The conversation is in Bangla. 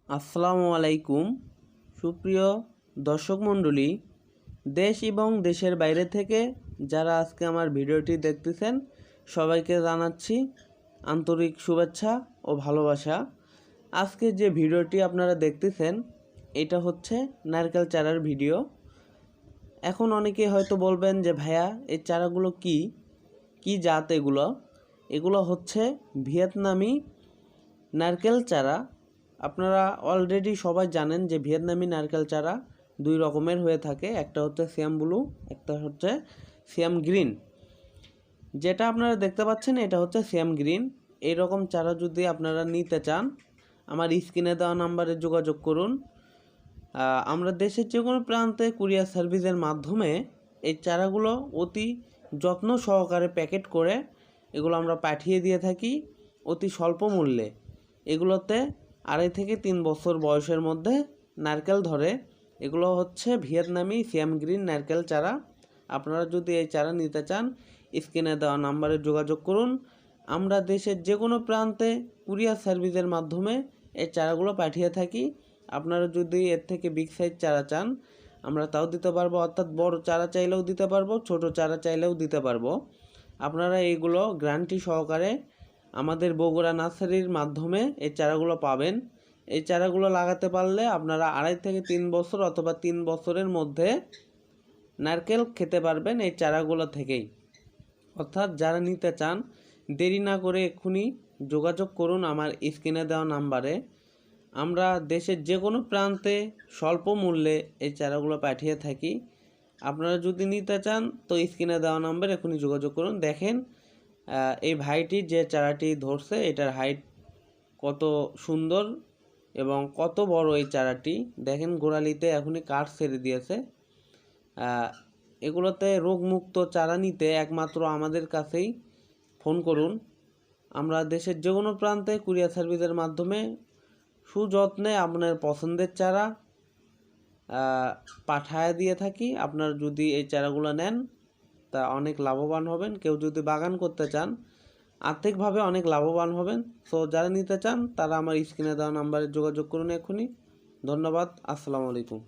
আসসালামু আলাইকুম। সুপ্রিয় দর্শক মণ্ডলী, দেশ এবং দেশের বাইরে থেকে যারা আজকে আমার ভিডিওটি দেখতেছেন সবাইকে জানাচ্ছি আন্তরিক শুভেচ্ছা ও ভালোবাসা। আজকে যে ভিডিওটি আপনারা দেখতেছেন এটা হচ্ছে নারকেল চারার ভিডিও। এখন অনেকে হয়তো বলবেন যে ভাইয়া এই চারাগুলো কি জাত এগুলো হচ্ছে ভিয়েতনামি নারকেল চারা। আপনারা অলরেডি সবাই জানেন যে ভিয়েতনামি নারকেল চারা দুই রকমের হয়ে থাকে, একটা হচ্ছে সিয়াম ব্লু, একটা হচ্ছে সিয়াম গ্রিন। যেটা আপনারা দেখতে পাচ্ছেন এটা হচ্ছে সিয়াম গ্রিন। এই রকম চারা যদি আপনারা নিতে চান আমার স্ক্রিনে দেওয়া নাম্বারে যোগাযোগ করুন। আমরা দেশের যে কোনো প্রান্তে কুরিয়ার সার্ভিসের মাধ্যমে এই চারাগুলো অতি যত্ন সহকারে প্যাকেট করে এগুলো আমরা পাঠিয়ে দিয়ে থাকি অতি স্বল্প মূল্যে। এগুলোতে 2.5 থেকে 3 বছর বয়সের মধ্যে নারকেল ধরে। এগুলো হচ্ছে ভিয়েতনামি সিয়াম গ্রিন নারকেল চারা। আপনারা যদি এই চারা নিতে চান স্ক্রিনে দেওয়া নাম্বারে যোগাযোগ করুন। আমরা দেশের যে কোনো প্রান্তে কুরিয়ার সার্ভিসের মাধ্যমে এই চারাগুলো পাঠিয়ে থাকি। আপনারা যদি এর থেকে বিগ সাইজ চারা চান আমরা তাও দিতে পারবো, অর্থাৎ বড় চারা চাইলেও দিতে পারবো, ছোট চারা চাইলেও দিতে পারবো। আপনারা এইগুলো গ্যারান্টি সহকারে আমাদের বগুড়া নার্সারির মাধ্যমে এই চারাগুলো পাবেন। এই চারাগুলো লাগাতে পারলে আপনারা 2.5 থেকে 3 বছর অথবা 3 বছরের মধ্যে নারকেল খেতে পারবেন এই চারাগুলো থেকেই। অর্থাৎ যারা নিতে চান দেরি না করে এক্ষুনি যোগাযোগ করুন আমার স্ক্রিনে দেওয়া নাম্বারে। আমরা দেশের যে কোনো প্রান্তে স্বল্প মূল্যে এই চারাগুলো পাঠিয়ে থাকি। আপনারা যদি নিতে চান তো স্ক্রিনে দেওয়া নাম্বারে এখনই যোগাযোগ করুন। দেখেন এই ভাইটি যে চারাটি ধরছে এটার হাইট কত সুন্দর এবং কত বড় এই চারাটি। দেখেন গোড়ালিতে এখনই কাঠ ছেড়ে দিয়েছে। এগুলোতে রোগমুক্ত চারা নিতে একমাত্র আমাদের কাছেই ফোন করুন। আমরা দেশের যে কোনো প্রান্তে কুরিয়ার সার্ভিসের মাধ্যমে সুযত্নে আপনার পছন্দের চারা পাঠায় দিয়ে থাকি। আপনারা যদি এই চারাগুলো নেন তা অনেক লাভবান হবেন। কেউ যদি বাগান করতে চান আর্থিকভাবে অনেক লাভবান হবেন। সো যারা নিতে চান তারা আমার স্ক্রিনে দেওয়া নাম্বারে যোগাযোগ করুন এক্ষুনি। ধন্যবাদ। আসসালামু আলাইকুম।